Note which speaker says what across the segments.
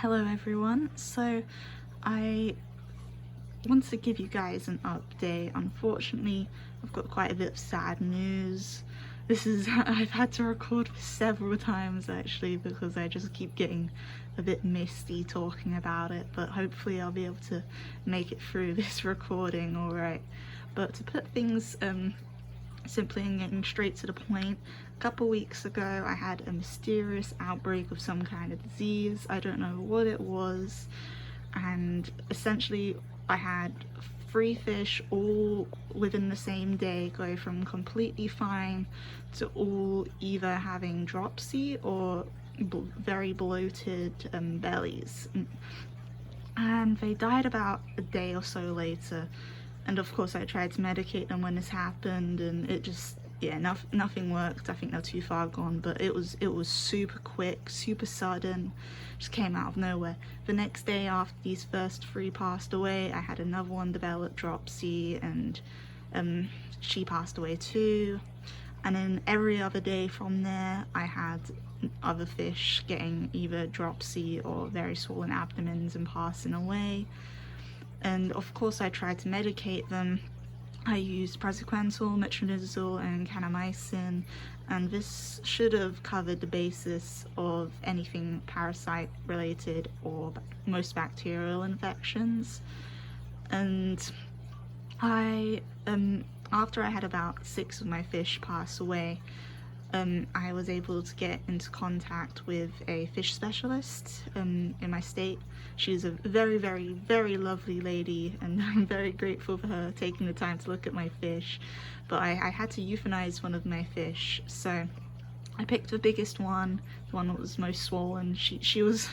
Speaker 1: Hello everyone, so I wanted to give you guys an update. Unfortunately, I've got quite a bit of sad news. I've had to record several times actually because I just keep getting a bit misty talking about it, but hopefully I'll be able to make it through this recording alright. But to put things simply and getting straight to the point, a couple weeks ago I had a mysterious outbreak of some kind of disease. I don't know what it was, and essentially I had 3 fish all within the same day go from completely fine to all either having dropsy or very bloated bellies, and they died about a day or so later. And of course I tried to medicate them when this happened, and it just, yeah, nothing worked. I think they're too far gone, but it was super quick, super sudden, just came out of nowhere. The next day after these first 3 passed away, I had another one develop dropsy, and she passed away too. And then every other day from there I had other fish getting either dropsy or very swollen abdomens and passing away. And of course I tried to medicate them. I used praziquantel, metronidazole and kanamycin, and this should have covered the basis of anything parasite related or most bacterial infections. And after I had about 6 of my fish pass away, I was able to get into contact with a fish specialist in my state. She's a very, very, very lovely lady, and I'm very grateful for her taking the time to look at my fish. But I had to euthanize one of my fish, so I picked the biggest one, the one that was most swollen. She was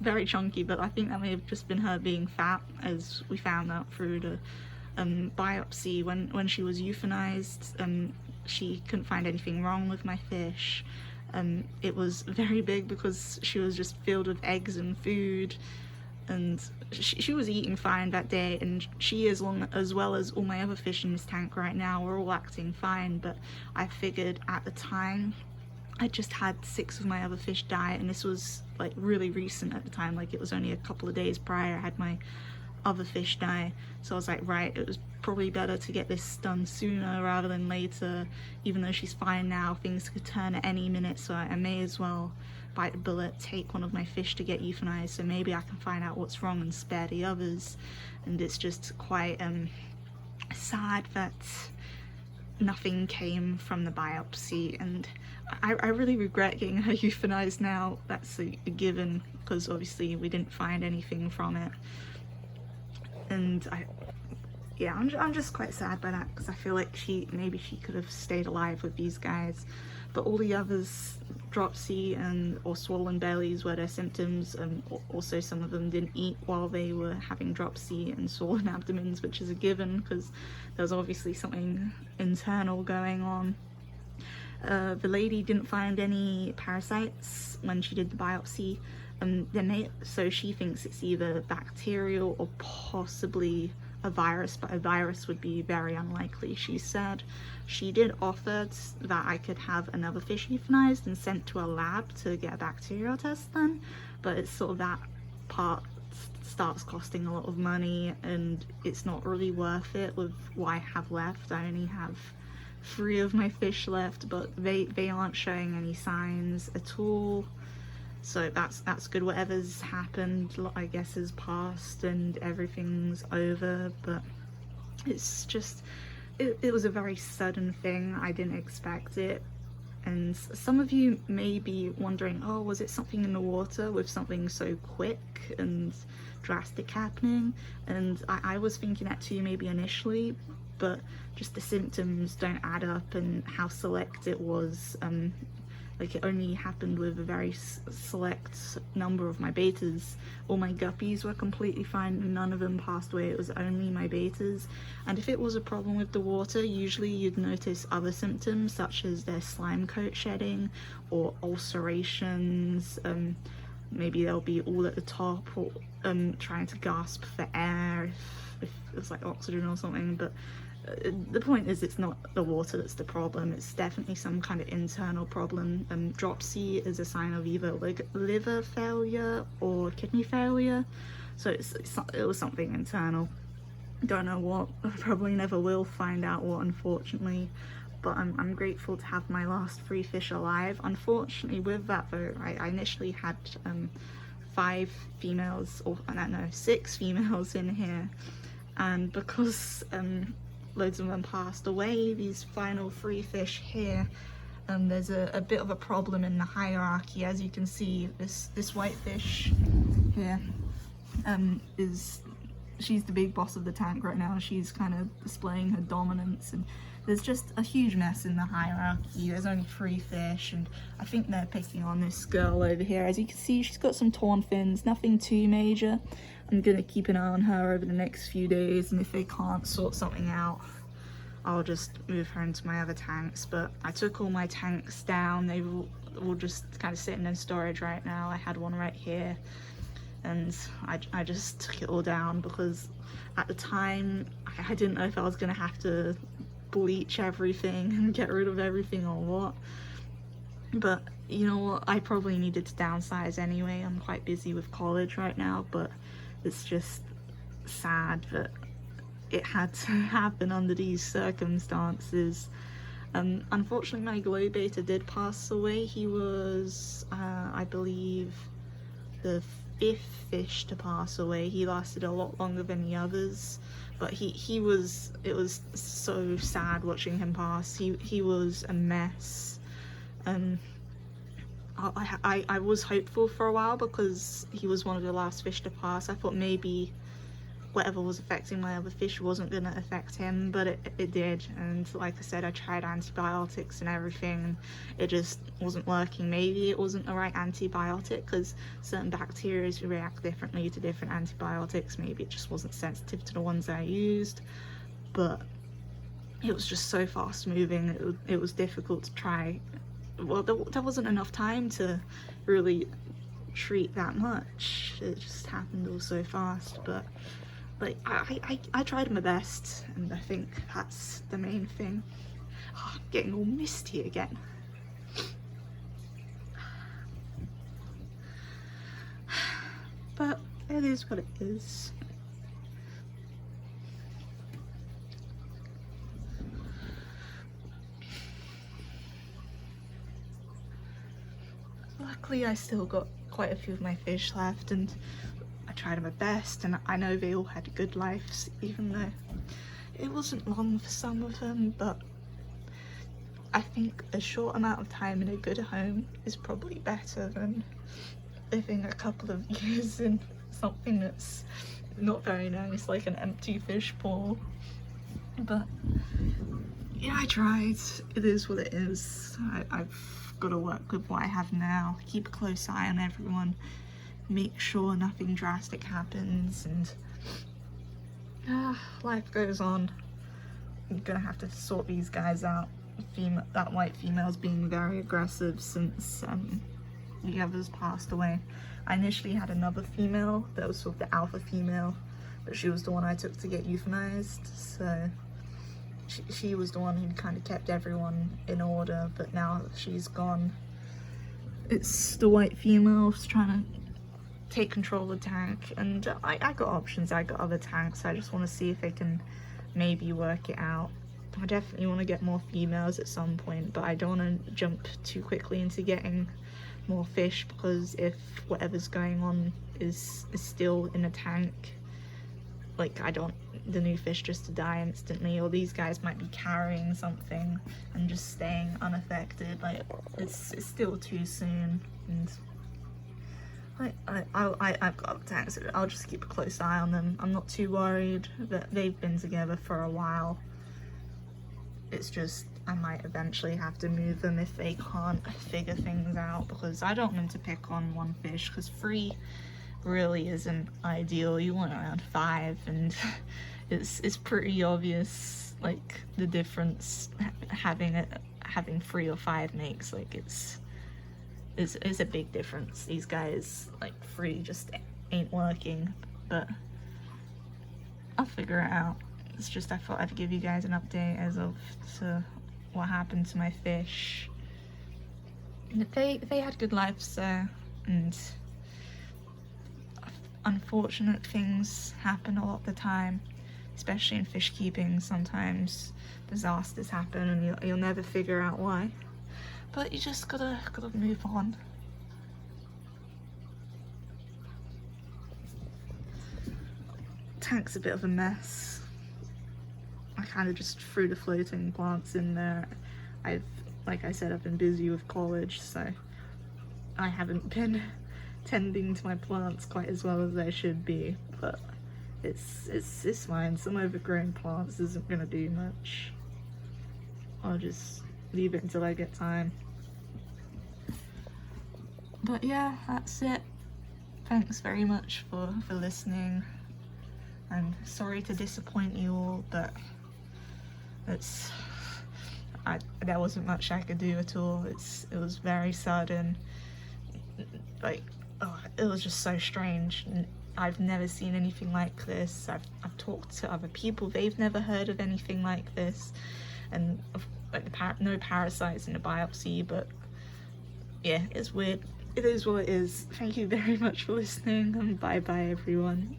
Speaker 1: very chunky, but I think that may have just been her being fat, as we found out through the biopsy when she was euthanized. She couldn't find anything wrong with my fish. It was very big because she was just filled with eggs and food, and she was eating fine that day, and she, as well as all my other fish in this tank right now, were all acting fine. But I figured at the time I just had 6 of my other fish die, and this was like really recent at the time, like it was only a couple of days prior I had my other fish die. So I was like, right, it was probably better to get this done sooner rather than later. Even though she's fine now, things could turn at any minute, so I may as well bite the bullet, take one of my fish to get euthanized, so maybe I can find out what's wrong and spare the others. And it's just quite sad that nothing came from the biopsy, and I really regret getting her euthanized now. That's a given, because obviously we didn't find anything from it. And I'm just quite sad by that, because I feel like maybe she could have stayed alive with these guys. But all the others, dropsy or swollen bellies were their symptoms, and also some of them didn't eat while they were having dropsy and swollen abdomens, which is a given because there was obviously something internal going on. The lady didn't find any parasites when she did the biopsy. So she thinks it's either bacterial or possibly a virus, but a virus would be very unlikely. She said she did offer that I could have another fish euthanized and sent to a lab to get a bacterial test done, but it's sort of that part starts costing a lot of money, and it's not really worth it with what I have left. I only have 3 of my fish left, but they aren't showing any signs at all. So that's good. Whatever's happened, I guess, is past and everything's over. But it's just, it was a very sudden thing. I didn't expect it. And some of you may be wondering, oh, was it something in the water with something so quick and drastic happening? And I was thinking that too, maybe initially, but just the symptoms don't add up, and how select it was. Like, it only happened with a very select number of my betas. All my guppies were completely fine and none of them passed away. It was only my betas. And if it was a problem with the water, usually you'd notice other symptoms such as their slime coat shedding or ulcerations. Maybe they'll be all at the top, or trying to gasp for air if it was like oxygen or something. But the point is, it's not the water that's the problem. It's definitely some kind of internal problem. Dropsy is a sign of either liver failure or kidney failure, so it was something internal. Don't know what. I probably never will find out what, unfortunately. But I'm grateful to have my last 3 fish alive. Unfortunately, with that though, I initially had 5 females, or I don't know, 6 females in here, and because loads of them passed away, these final 3 fish here, there's a bit of a problem in the hierarchy. As you can see, this white fish here she's the big boss of the tank right now. She's kind of displaying her dominance, and there's just a huge mess in the hierarchy. There's only 3 fish, and I think they're picking on this girl over here. As you can see, she's got some torn fins, nothing too major. I'm gonna keep an eye on her over the next few days, and if they can't sort something out, I'll just move her into my other tanks. But I took all my tanks down. They were all just kind of sitting in storage right now. I had one right here, and I just took it all down because at the time I didn't know if I was gonna have to bleach everything and get rid of everything or what. But you know what, I probably needed to downsize anyway. I'm quite busy with college right now, but it's just sad that it had to happen under these circumstances. Unfortunately, my glow beta did pass away. He was I believe the 5th fish to pass away. He lasted a lot longer than the others, but it was so sad watching him pass. He was a mess. I was hopeful for a while because he was one of the last fish to pass. I thought maybe whatever was affecting my other fish wasn't going to affect him, but it did. And like I said, I tried antibiotics and everything, and it just wasn't working. Maybe it wasn't the right antibiotic because certain bacteria react differently to different antibiotics. Maybe it just wasn't sensitive to the ones I used, but it was just so fast moving. It was difficult to try. Well, there wasn't enough time to really treat that much. It just happened all so fast. But like I tried my best, and I think that's the main thing. Oh, I'm getting all misty again. But it is what it is. Luckily, I still got quite a few of my fish left, and I tried my best, and I know they all had good lives, even though it wasn't long for some of them. But I think a short amount of time in a good home is probably better than living a couple of years in something that's not very nice, like an empty fish pool. But yeah, I tried. It is what it is. I've got to work with what I have now, keep a close eye on everyone, make sure nothing drastic happens, and life goes on. I'm gonna have to sort these guys out. That white female's being very aggressive since the others passed away. I initially had another female that was sort of the alpha female, but she was the one I took to get euthanized, so she was the one who kind of kept everyone in order. But now that she's gone, it's the white female who's trying to take control of the tank. And I got options, I got other tanks. I just want to see if they can maybe work it out. I definitely want to get more females at some point, but I don't want to jump too quickly into getting more fish, because if whatever's going on is still in a tank, like, I don't the new fish just to die instantly, or these guys might be carrying something and just staying unaffected. Like, it's still too soon, and I've got tanks. I'll just keep a close eye on them. I'm not too worried that they've been together for a while. It's just I might eventually have to move them if they can't figure things out, because I don't want them to pick on one fish, because 3 really isn't ideal. You want around 5, and it's pretty obvious, like, the difference having 3 or 5 makes. Like, it's a big difference. These guys, like, 3 just ain't working, but I'll figure it out. it's just I thought I'd give you guys an update as of to what happened to my fish. They had good lives there, and unfortunate things happen a lot of the time, especially in fish keeping. Sometimes disasters happen and you'll never figure out why, but you just gotta move on. Tank's a bit of a mess. I kind of just threw the floating plants in there. Like I said, I've been busy with college, so I haven't been tending to my plants quite as well as I should be, but it's fine. Some overgrown plants isn't gonna do much. I'll just leave it until I get time. But yeah, that's it. Thanks very much for listening. I'm sorry to disappoint you all, but there wasn't much I could do at all. It was very sudden. Like, it was just so strange. I've never seen anything like this. I've talked to other people, they've never heard of anything like this, and no parasites in the biopsy, but yeah, it's weird. It is what it is. Thank you very much for listening, and bye bye everyone.